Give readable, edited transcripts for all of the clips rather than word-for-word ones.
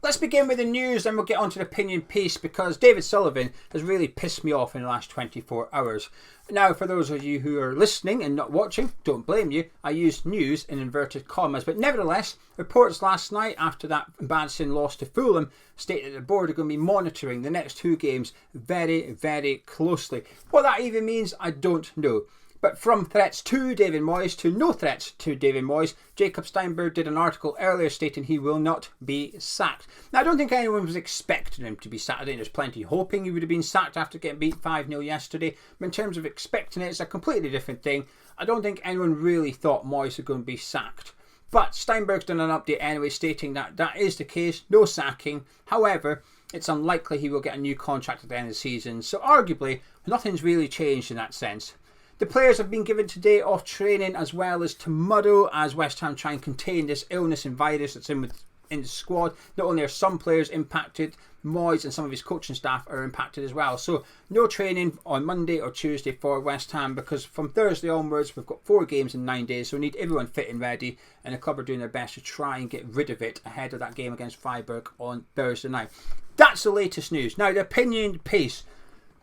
Let's begin with the news, then we'll get on to the opinion piece, because David Sullivan has really pissed me off in the last 24 hours. Now, for those of you who are listening and not watching, don't blame you. I used news in inverted commas, but nevertheless, reports last night after that embarrassing loss to Fulham stated that the board are going to be monitoring the next two games very, very closely. What that even means, I don't know. But from threats to David Moyes to no threats to David Moyes, Jacob Steinberg did an article earlier stating he will not be sacked. Now, I don't think anyone was expecting him to be sacked. I think there's plenty hoping he would have been sacked after getting beat 5-0 yesterday. But in terms of expecting it, it's a completely different thing. I don't think anyone really thought Moyes was going to be sacked. But Steinberg's done an update anyway stating that that is the case, no sacking. However, it's unlikely he will get a new contract at the end of the season. So arguably, nothing's really changed in that sense. The players have been given today off training as well as tomorrow as West Ham try and contain this illness and virus that's in the squad. Not only are some players impacted, Moyes and some of his coaching staff are impacted as well. So no training on Monday or Tuesday for West Ham, because from Thursday onwards we've got 4 games in 9 days, so we need everyone fit and ready, and the club are doing their best to try and get rid of it ahead of that game against Freiburg on Thursday night. That's the latest news. Now the opinion piece.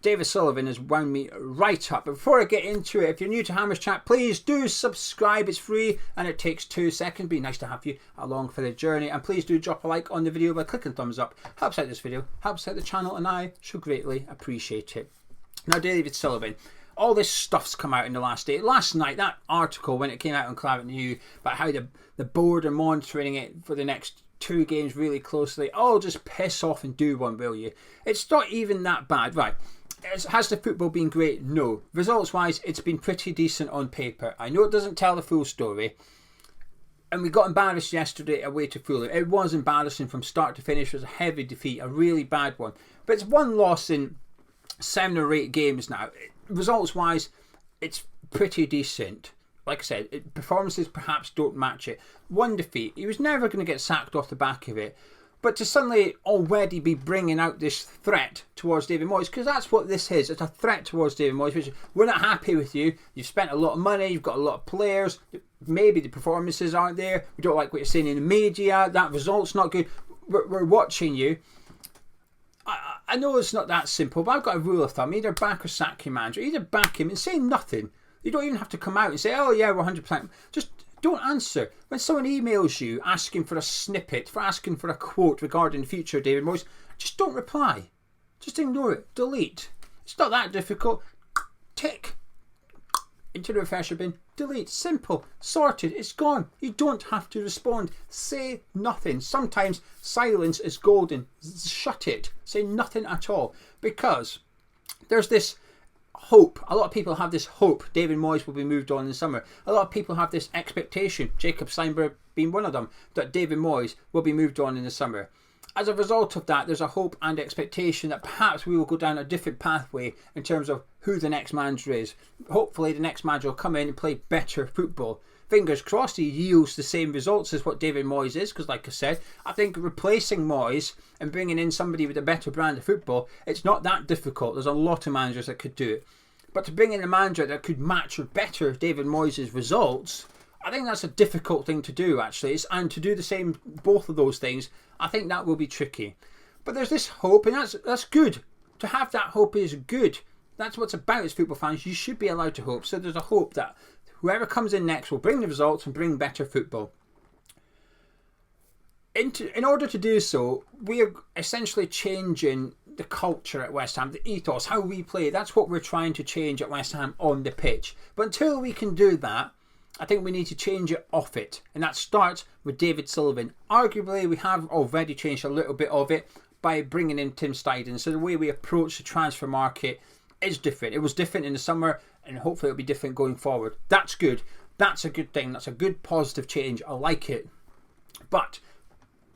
David Sullivan has wound me right up. But before I get into it, if you're new to Hammers Chat, please do subscribe. It's free and it takes 2 seconds. Be nice to have you along for the journey. And please do drop a like on the video by clicking thumbs up. Helps out this video, helps out the channel, and I should greatly appreciate it. Now, David Sullivan, all this stuff's come out in the last day. Last night, that article, when it came out on Claret News about how the board are monitoring it for the next 2 games really closely. Oh, just piss off and do one, will you? It's not even that bad. Right. Has the football been great? No. Results-wise, it's been pretty decent on paper. I know it doesn't tell the full story. And we got embarrassed yesterday away to Fulham. It was embarrassing from start to finish. It was a heavy defeat, a really bad one. But it's one loss in 7 or 8 games now. Results-wise, it's pretty decent. Like I said, performances perhaps don't match it. One defeat. He was never going to get sacked off the back of it. But to suddenly already be bringing out this threat towards David Moyes, because that's what this is. It's a threat towards David Moyes, which we're not happy with you. You've spent a lot of money. You've got a lot of players. Maybe the performances aren't there. We don't like what you're saying in the media. That result's not good. We're watching you. I know it's not that simple, but I've got a rule of thumb. Either back or sack your manager. Either back him and say nothing. You don't even have to come out and say, oh yeah, we're 100%. Just don't answer. When someone emails you asking for a snippet, for asking for a quote regarding the future of David Moyes, just don't reply. Just ignore it. Delete. It's not that difficult. Tick. Into the refresher bin. Delete. Simple. Sorted. It's gone. You don't have to respond. Say nothing. Sometimes silence is golden. Shut it. Say nothing at all. Because there's this hope. A lot of people have this hope David Moyes will be moved on in the summer. A lot of people have this expectation, Jacob Steinberg being one of them, that David Moyes will be moved on in the summer. As a result of that, there's a hope and expectation that perhaps we will go down a different pathway in terms of who the next manager is. Hopefully the next manager will come in and play better football. Fingers crossed he yields the same results as what David Moyes is, because like I said, I think replacing Moyes and bringing in somebody with a better brand of football, it's not that difficult. There's a lot of managers that could do it. But to bring in a manager that could match or better David Moyes' results, I think that's a difficult thing to do actually. And to do the same, both of those things, I think that will be tricky. But there's this hope, and that's good. To have that hope is good. That's what it's about as football fans. You should be allowed to hope. So there's a hope that whoever comes in next will bring the results and bring better football. In order to do so, we are essentially changing the culture at West Ham, the ethos, how we play. That's what we're trying to change at West Ham on the pitch. But until we can do that, I think we need to change it off it. And that starts with David Sullivan. Arguably, we have already changed a little bit of it by bringing in Tim Steidten. So the way we approach the transfer market is different. It was different in the summer, and hopefully it'll be different going forward. That's good. That's a good thing. That's a good positive change. I like it. But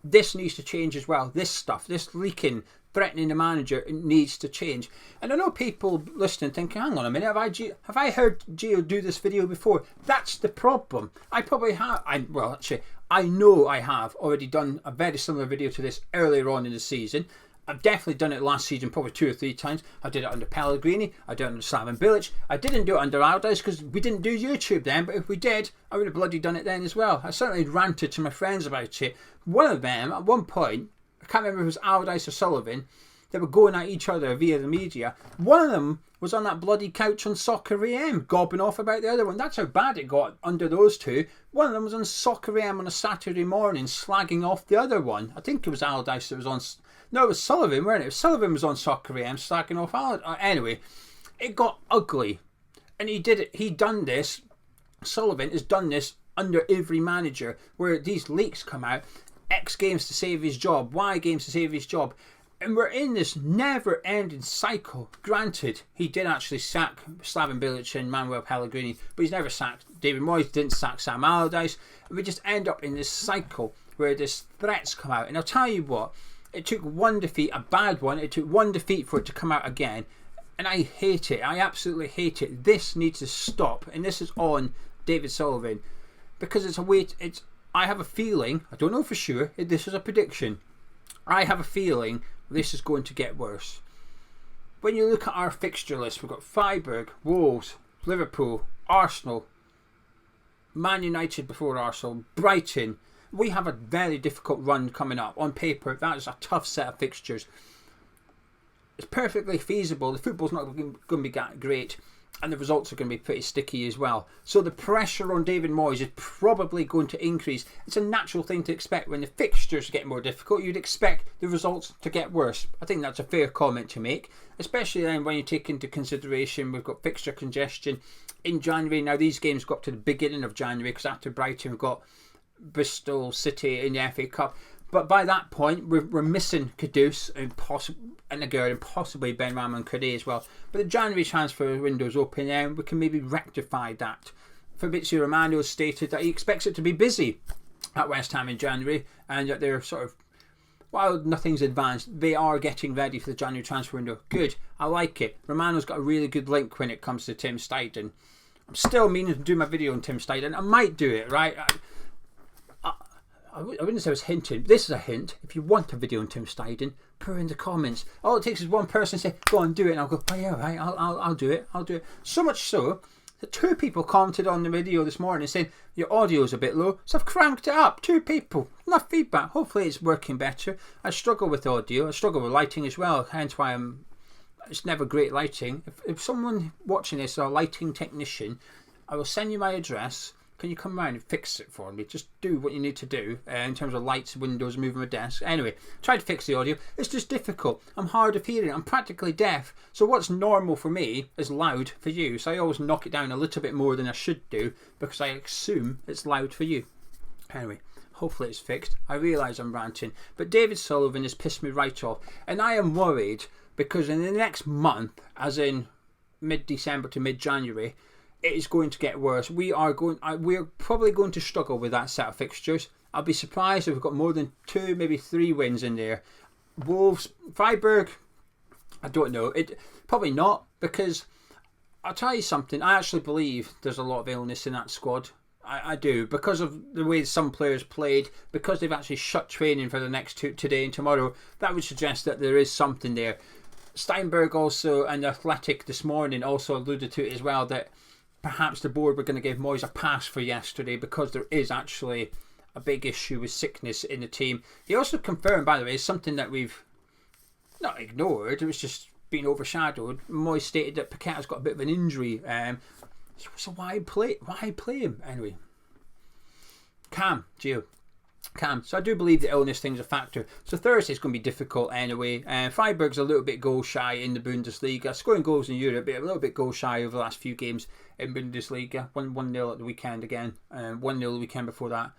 this needs to change as well. This stuff, this leaking, threatening the manager, it needs to change. And I know people listening thinking, hang on a minute, have I heard Gio do this video before? That's the problem. I probably have. I know I have already done a very similar video to this earlier on in the season. I've definitely done it last season, probably 2 or 3 times. I did it under Pellegrini. I did it under Slaven Bilic. I didn't do it under Aldi's because we didn't do YouTube then. But if we did, I would have bloody done it then as well. I certainly ranted to my friends about it. One of them, at one point, I can't remember if it was Allardyce or Sullivan, they were going at each other via the media. One of them was on that bloody couch on Soccer AM, gobbing off about the other one. That's how bad it got under those two. One of them was on Soccer AM on a Saturday morning, slagging off the other one. I think it was Allardyce that was on... No, it was Sullivan, wasn't it? Sullivan was on Soccer AM, slagging off Allardyce. Anyway, it got ugly. And he'd done this. Sullivan has done this under every manager, where these leaks come out. X games to save his job, Y games to save his job. And we're in this never-ending cycle. Granted, he did actually sack Slaven Bilic and Manuel Pellegrini, but he's never sacked David Moyes, didn't sack Sam Allardyce. And we just end up in this cycle where these threats come out. And I'll tell you what, it took one defeat, a bad one, it took one defeat for it to come out again. And I hate it. I absolutely hate it. This needs to stop. And this is on David Sullivan. Because I have a feeling, I don't know for sure, this is a prediction. I have a feeling this is going to get worse. When you look at our fixture list, we've got Freiburg, Wolves, Liverpool, Arsenal, Man United before Arsenal, Brighton. We have a very difficult run coming up. On paper, that is a tough set of fixtures. It's perfectly feasible. The football's not going to be great, and the results are going to be pretty sticky as well. So the pressure on David Moyes is probably going to increase. It's a natural thing to expect. When the fixtures get more difficult, you'd expect the results to get worse. I think that's a fair comment to make, especially then when you take into consideration we've got fixture congestion in January. Now these games go up to the beginning of January, because after Brighton we've got Bristol City in the FA Cup. But by that point, we're missing Kudus and possibly Benrahma and Kade as well. But the January transfer window's open now, we can maybe rectify that. Fabrizio Romano stated that he expects it to be busy at West Ham in January, and that they're sort of, while nothing's advanced, they are getting ready for the January transfer window. Good, I like it. Romano's got a really good link when it comes to Tim Steidten. I'm still meaning to do my video on Tim Steidten. I might do it, right? I wouldn't say I was hinting. This is a hint. If you want a video on Tim Steidten, put it in the comments. All it takes is one person to say, go on, do it. And I'll go, oh yeah, right, I'll do it. I'll do it. So much so that 2 people commented on the video this morning saying, your audio's a bit low. So I've cranked it up. 2 people. Enough feedback. Hopefully it's working better. I struggle with audio. I struggle with lighting as well. Hence why it's never great lighting. If someone watching this is a lighting technician, I will send you my address. Can you come around and fix it for me? Just do what you need to do in terms of lights, windows, moving my desk. Anyway, try to fix the audio. It's just difficult. I'm hard of hearing. I'm practically deaf. So what's normal for me is loud for you. So I always knock it down a little bit more than I should do, because I assume it's loud for you. Anyway, hopefully it's fixed. I realise I'm ranting. But David Sullivan has pissed me right off. And I am worried, because in the next month, as in mid-December to mid-January, it is going to get worse. We're probably going to struggle with that set of fixtures. I'll be surprised if we've got more than 2, maybe 3 wins in there. Wolves, Freiburg, I don't know. Probably not, because I'll tell you something. I actually believe there's a lot of illness in that squad. I do, because of the way some players played, because they've actually shut training for the next today and tomorrow. That would suggest that there is something there. Steinberg also, and the Athletic this morning also alluded to it as well, that perhaps the board were going to give Moyes a pass for yesterday, because there is actually a big issue with sickness in the team. He also confirmed, by the way, something that we've not ignored, it was just been overshadowed. Moyes stated that Paqueta's got a bit of an injury. So why play him? Anyway. Cam. So I do believe the illness thing's a factor. So Thursday's going to be difficult anyway. Freiburg's a little bit goal shy in the Bundesliga. Scoring goals in Europe, but a little bit goal shy over the last few games in Bundesliga. 1-0 at the weekend again. 1-0 the weekend before that.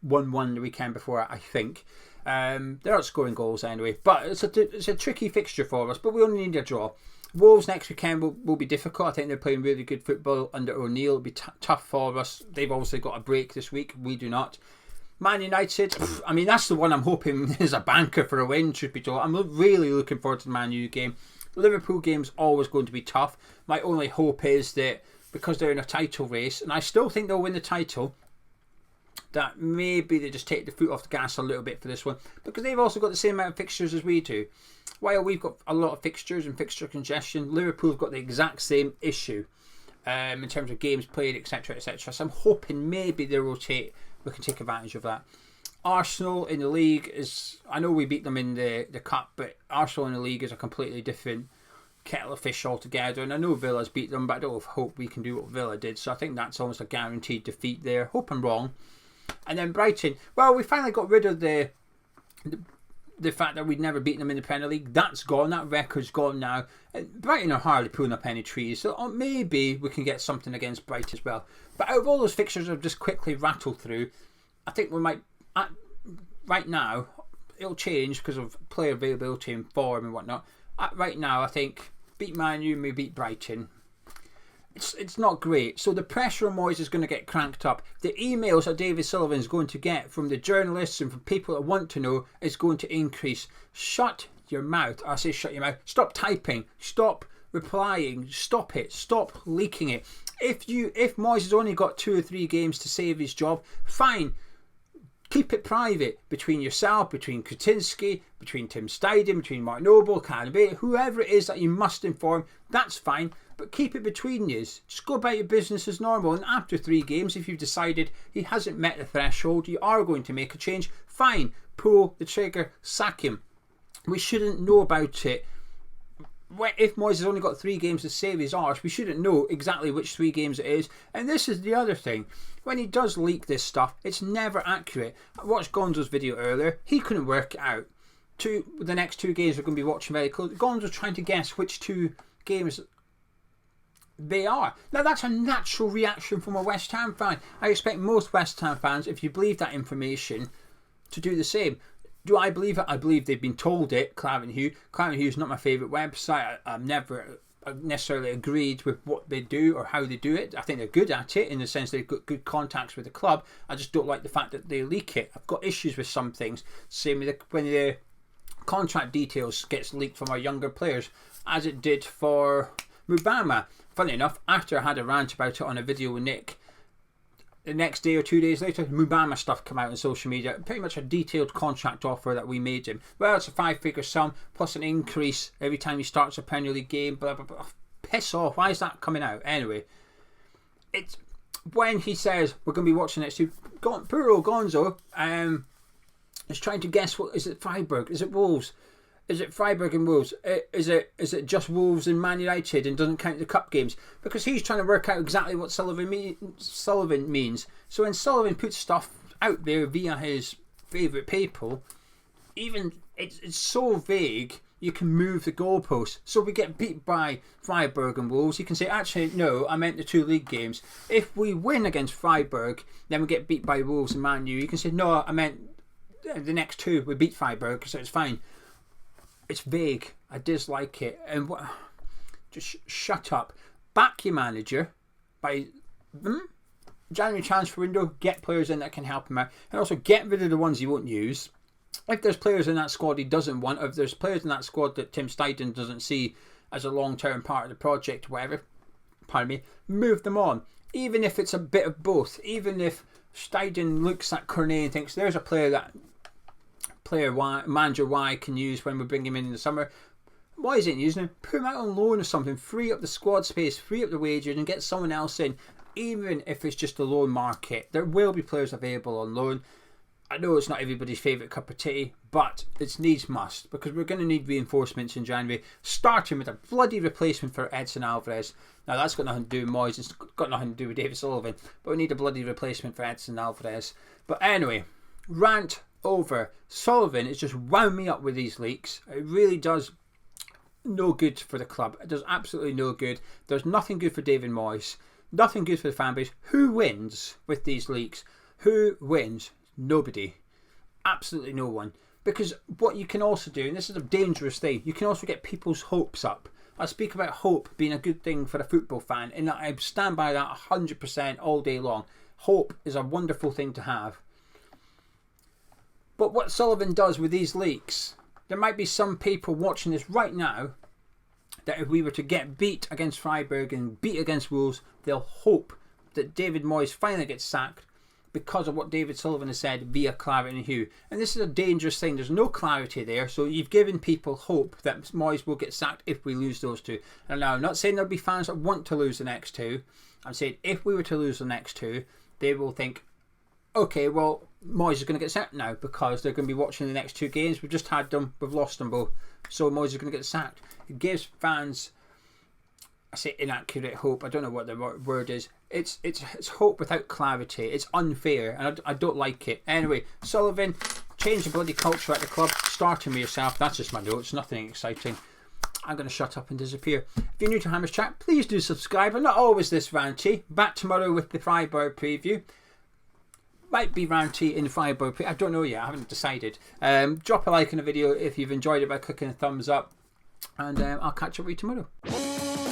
1-1 the weekend before that, I think. They're not scoring goals anyway. But it's a tricky fixture for us. But we only need a draw. Wolves next weekend will be difficult. I think they're playing really good football under O'Neill. It'll be tough for us. They've obviously got a break this week. We do not. Man United, I mean, that's the one I'm hoping is a banker for a win, truth be told. I'm really looking forward to the Man U game. The Liverpool game's always going to be tough. My only hope is that because they're in a title race, and I still think they'll win the title, that maybe they just take the foot off the gas a little bit for this one, because they've also got the same amount of fixtures as we do. While we've got a lot of fixtures and fixture congestion, Liverpool have got the exact same issue in terms of games played, etc., etc. So I'm hoping maybe they rotate. We can take advantage of that. Arsenal in the league is, I know we beat them in the cup, but Arsenal in the league is a completely different kettle of fish altogether. And I know Villa's beat them, but I don't hope we can do what Villa did. So I think that's almost a guaranteed defeat there. Hope I'm wrong. And then Brighton, well, we finally got rid of the fact that we'd never beaten them in the Premier League. That's gone. That record's gone now. And Brighton are hardly pulling up any trees, so maybe we can get something against Brighton as well. But out of all those fixtures I've just quickly rattled through, I think we might, right now, it'll change because of player availability and form and whatnot. Right now, I think beat Man U, maybe beat Brighton. It's not great. So the pressure on Moyes is going to get cranked up. The emails that David Sullivan is going to get from the journalists and from people that want to know is going to increase. Shut your mouth. I say shut your mouth. Stop typing. Stop replying. Stop it. Stop leaking it. If Moyes has only got 2 or 3 games to save his job, fine. Keep it private between yourself, between Kutinski, between Tim Steidten, between Mark Noble, Canabay, whoever it is that you must inform, that's fine. But keep it between you. Just go about your business as normal. And after 3 games, if you've decided he hasn't met the threshold, you are going to make a change, fine. Pull the trigger, sack him. We shouldn't know about it. If Moyes has only got 3 games to save his arse, we shouldn't know exactly which 3 games it is. And this is the other thing. When he does leak this stuff, it's never accurate. I watched Gonzo's video earlier. He couldn't work it out. The next 2 games we're going to be watching very close. Gonzo's trying to guess which 2 games they are. Now that's a natural reaction from a West Ham fan. I expect most West Ham fans, if you believe that information, to do the same. Do I believe it? I believe they've been told it. Claret & Hugh. Claret & Hugh is not my favourite website. I've never necessarily agreed with what they do or how they do it. I think they're good at it in the sense they've got good contacts with the club. I just don't like the fact that they leak it. I've got issues with some things. Same with when the contract details gets leaked from our younger players, as it did for Mubama. Funny enough, after I had a rant about it on a video with Nick, the next day or 2 days later, Mubama stuff came out on social media. Pretty much a detailed contract offer that we made him. Well, it's a 5-figure sum plus an increase every time he starts a Premier League game. Blah blah blah. Piss off! Why is that coming out anyway? It's when he says we're going to be watching next two. Poor old Gonzo is trying to guess what is it. Freiburg? Is it Wolves? Is it Freiburg and Wolves? Is it just Wolves and Man United and doesn't count the cup games? Because he's trying to work out exactly what Sullivan means. So when Sullivan puts stuff out there via his favourite people, even it's so vague, you can move the goalposts. So we get beat by Freiburg and Wolves. You can say, actually, no, I meant the 2 league games. If we win against Freiburg, then we get beat by Wolves and Man U. You can say, no, I meant the next 2. We beat Freiburg, so it's fine. It's vague. I dislike it. And just shut up. Back your manager by January transfer window. Get players in that can help him out, and also get rid of the ones you won't use. If there's players in that squad he doesn't want, or if there's players in that squad that Tim Steidten doesn't see as a long-term part of the project, whatever, pardon me, move them on. Even if it's a bit of both. Even if Steidten looks at Cornet and thinks there's a player that manager Y can use when we bring him in the summer. Why isn't he using him? Put him out on loan or something. Free up the squad space, free up the wages, and get someone else in. Even if it's just a loan market, there will be players available on loan. I know it's not everybody's favourite cup of tea, but it's needs must, because we're going to need reinforcements in January, starting with a bloody replacement for Edson Alvarez. Now that's got nothing to do with Moyes, it's got nothing to do with David Sullivan, but we need a bloody replacement for Edson Alvarez. But anyway, rant over. Sullivan has just wound me up with these leaks. It really does no good for the club. It does absolutely no good. There's nothing good for David Moyes, nothing good for the fan base. Who wins with these leaks? Who wins? Nobody. Absolutely no one. Because what you can also do, and this is a dangerous thing, you can also get people's hopes up. I speak about hope being a good thing for a football fan, and I stand by that 100% all day long. Hope is a wonderful thing to have. But what Sullivan does with these leaks, there might be some people watching this right now that if we were to get beat against Freiburg and beat against Wolves, they'll hope that David Moyes finally gets sacked because of what David Sullivan has said via Claret & Hugh. And this is a dangerous thing. There's no clarity there. So you've given people hope that Moyes will get sacked if we lose those 2. And now I'm not saying there'll be fans that want to lose the next 2. I'm saying if we were to lose the next 2, they will think, okay, well, Moyes is going to get sacked now because they're going to be watching the next 2 games. We've just had them, we've lost them both, so Moyes is going to get sacked. It gives fans, I say inaccurate hope, I don't know what the word is. It's hope without clarity. It's unfair, and I don't like it. Anyway, Sullivan, change the bloody culture at the club, starting with yourself. That's just my notes, nothing exciting. I'm going to shut up and disappear. If you're new to Hammers Chat, please do subscribe. I'm not always this ranty. Back tomorrow with the Freiburg preview. Might be ranty in the Freiburg preview. I don't know yet. I haven't decided. Drop a like on the video if you've enjoyed it by clicking a thumbs up. And I'll catch up with you tomorrow.